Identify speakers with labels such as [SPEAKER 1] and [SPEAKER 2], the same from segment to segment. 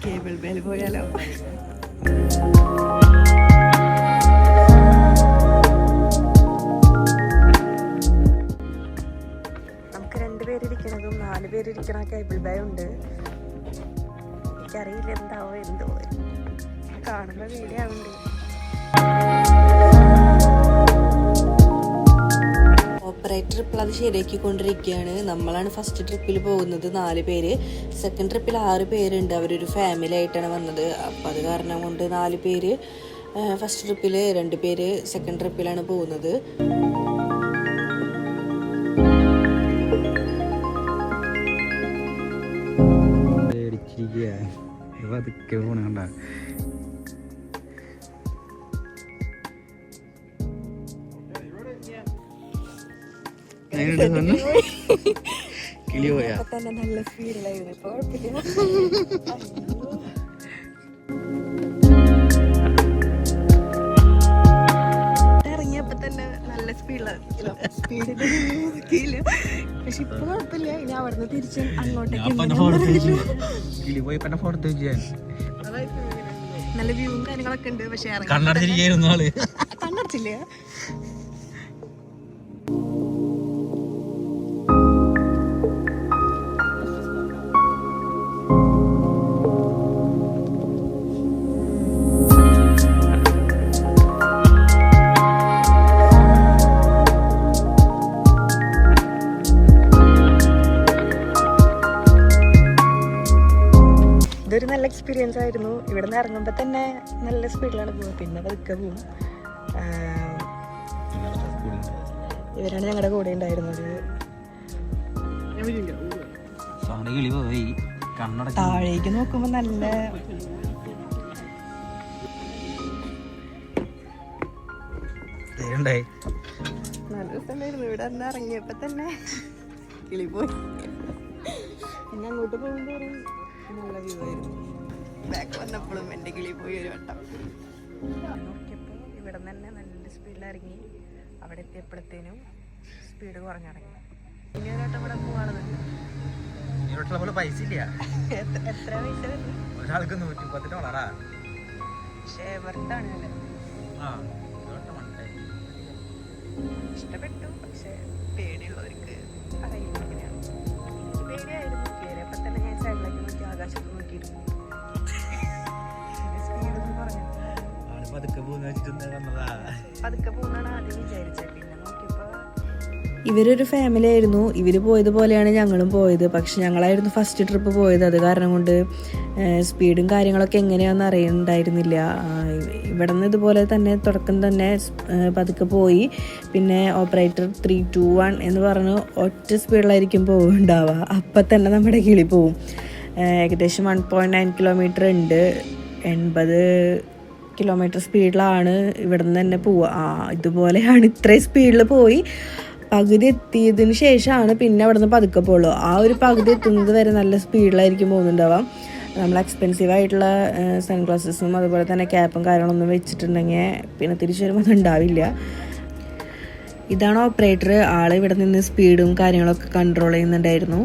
[SPEAKER 1] Cable ബേയിൽ പോയാലോ? നമുക്ക് 2 പേരിരിക്കണതും 4 പേരിരിക്കണ cable bay ഉണ്ട്. എനിക്കറിയില്ല എന്താവോ എന്തോ കാണുന്ന വീഡിയോ ഉണ്ട്. ഓപ്പറേറ്റർ ഇപ്പോൾ അത് ശരിയാക്കിക്കൊണ്ടിരിക്കുകയാണ്. നമ്മളാണ് ഫസ്റ്റ് ട്രിപ്പിൽ പോകുന്നത് 4 പേര്. സെക്കൻഡ് ട്രിപ്പിൽ 6 പേരുണ്ട്. അവരൊരു ഫാമിലി ആയിട്ടാണ് വന്നത്. അപ്പോൾ അത് കാരണം കൊണ്ട് 4 പേര് ഫസ്റ്റ് ട്രിപ്പിൽ, 2 പേര് സെക്കൻഡ് ട്രിപ്പിലാണ് പോകുന്നത്. തന്നെ നല്ല സ്പീഡിലായിരുന്നു. ഇപ്പൊ കുഴപ്പമില്ല. ഇറങ്ങിയപ്പോ തന്നെ നല്ല സ്പീഡിലായിരുന്നു. പക്ഷെ ഇപ്പൊ കുഴപ്പമില്ല. ഇനി അവിടുന്ന് തിരിച്ച് അങ്ങോട്ടേക്ക് നല്ല വ്യൂവും കാര്യങ്ങളൊക്കെ ഉണ്ട്. പക്ഷെ കണ്ണടച്ചില്ല. ഇതൊരു നല്ല എക്സ്പീരിയൻസ് ആയിരുന്നു. ഇവിടെ നിന്ന് ഇറങ്ങുമ്പോൾ തന്നെ നല്ല സ്പീഡിലാണ് പോകുക. പിന്നെ പതുക്കെ പോവും. ഇവരാണ് ഞങ്ങളുടെ കൂടെ ഉണ്ടായിരുന്നത്. താഴേക്ക് നോക്കുമ്പോൾ നല്ല രസമുണ്ടായിരുന്നു. ഇവിടെ നിന്ന് ഇറങ്ങിയപ്പോൾ തന്നെ കിളി പോയി. പിന്നെ അങ്ങോട്ട് പോകുമ്പോൾ നല്ല വ്യൂ ആയിരുന്നു. ബാക്ക് വന്നപ്പോഴും എൻ്റെ കിളി പോയി ഒരു വട്ടം. നോക്കിയപ്പോൾ ഇവിടെ നിന്ന് തന്നെ നല്ല സ്പീഡിൽ ഇറങ്ങി. അവിടെ എത്തിയപ്പോഴത്തേനും സ്പീഡ് കുറഞ്ഞിറങ്ങി. ഇനി ഒരു വട്ടം ഇവിടെ പോവാണെന്നുണ്ട്.
[SPEAKER 2] പൈസ ഇല്ല.
[SPEAKER 1] എത്ര പൈസ വരുന്നു?
[SPEAKER 2] ഒരാൾക്ക് $110.
[SPEAKER 1] പക്ഷേ വെറുതാണ് അല്ലേ? ഇഷ്ടപ്പെട്ടു. പക്ഷെ പേടിയുള്ളവർക്ക് അറിയില്ല എങ്ങനെയാണ്. പേടിയായിരുന്നു. കയറിയപ്പോൾ തന്നെ ഞാൻ സൈഡിലേക്ക് നോക്കി ആകാശത്ത് നോക്കിയിരുന്നു. സ്പീഡൊന്നും പറഞ്ഞു പതുക്കെ പോകുന്നതാണ് ആദ്യം വിചാരിച്ചത്. പിന്നെ നോക്കിയപ്പോൾ ഇവരൊരു ഫാമിലി ആയിരുന്നു. ഇവർ പോയതുപോലെയാണ് ഞങ്ങളും പോയത്. പക്ഷെ ഞങ്ങളായിരുന്നു ഫസ്റ്റ് ട്രിപ്പ് പോയത്. അത് കാരണം കൊണ്ട് സ്പീഡും കാര്യങ്ങളൊക്കെ എങ്ങനെയാണെന്ന് അറിയുന്നുണ്ടായിരുന്നില്ല. ഇവിടെ നിന്ന് ഇതുപോലെ തന്നെ തുടക്കം തന്നെ പതുക്കെ പോയി. പിന്നെ ഓപ്പറേറ്റർ 3, 2, 1 എന്ന് പറഞ്ഞ് ഒറ്റ സ്പീഡിലായിരിക്കും പോകുന്നുണ്ടാവുക. അപ്പം തന്നെ നമ്മുടെ കിളി പോവും. ഏകദേശം 1.9 കിലോമീറ്റർ ഉണ്ട്. 80 കിലോമീറ്റർ സ്പീഡിലാണ് ഇവിടെ നിന്ന് തന്നെ പോവുക. ഇതുപോലെയാണ്. ഇത്രയും സ്പീഡിൽ പോയി പകുതി എത്തിയതിന് ശേഷമാണ് പിന്നെ അവിടെ നിന്ന് പതുക്കെ പോകുള്ളൂ. ആ ഒരു പകുതി എത്തുന്നത് വരെ നല്ല സ്പീഡിലായിരിക്കും പോകുന്നുണ്ടാവാം. നമ്മൾ എക്സ്പെൻസീവ് ആയിട്ടുള്ള സൺഗ്ലാസസും അതുപോലെ തന്നെ ക്യാപ്പും കാര്യങ്ങളൊന്നും വെച്ചിട്ടുണ്ടെങ്കിൽ പിന്നെ തിരിച്ചു വരുമ്പോൾ അതുണ്ടാവില്ല. ഇതാണ് ഓപ്പറേറ്റർ. ആൾ ഇവിടെ നിന്ന് സ്പീഡും കാര്യങ്ങളൊക്കെ കൺട്രോൾ ചെയ്യുന്നുണ്ടായിരുന്നു.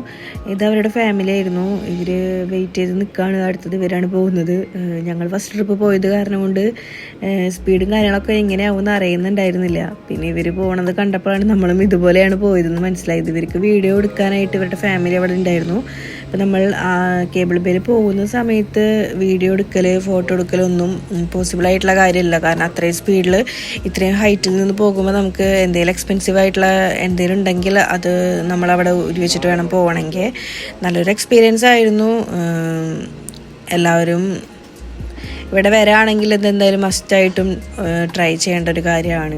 [SPEAKER 1] ഇത് അവരുടെ ഫാമിലി ആയിരുന്നു. ഇവർ വെയിറ്റ് ചെയ്ത് നിൽക്കുകയാണ്. അടുത്തത് ഇവരാണ് പോകുന്നത്. ഞങ്ങൾ ഫസ്റ്റ് ട്രിപ്പ് പോയത് കാരണം കൊണ്ട് സ്പീഡും കാര്യങ്ങളൊക്കെ എങ്ങനെയാവുമെന്ന് അറിയുന്നുണ്ടായിരുന്നില്ല. പിന്നെ ഇവർ പോകണത് കണ്ടപ്പോഴാണ് നമ്മളും ഇതുപോലെയാണ് പോയതെന്ന് മനസ്സിലായത്. ഇവർക്ക് വീഡിയോ എടുക്കാനായിട്ട് ഇവരുടെ ഫാമിലി അവിടെ ഉണ്ടായിരുന്നു. അപ്പം നമ്മൾ കേബിൾ ബേയിൽ പോകുന്ന സമയത്ത് വീഡിയോ എടുക്കൽ, ഫോട്ടോ എടുക്കലൊന്നും പോസിബിൾ ആയിട്ടുള്ള കാര്യമില്ല. കാരണം അത്രയും സ്പീഡിൽ ഇത്രയും ഹൈറ്റിൽ നിന്ന് പോകുമ്പോൾ നമുക്ക് എന്തെങ്കിലും എക്സ്പെൻസീവ് ആയിട്ടുള്ള എന്തെങ്കിലും ഉണ്ടെങ്കിൽ അത് നമ്മളവിടെ ഉരുവച്ചിട്ട് വേണം പോകണമെങ്കിൽ. നല്ലൊരു എക്സ്പീരിയൻസ് ആയിരുന്നു. എല്ലാവരും ഇവിടെ വരാണെങ്കിൽ ഇത് എന്തായാലും മസ്റ്റായിട്ടും ട്രൈ ചെയ്യേണ്ട ഒരു കാര്യമാണ്.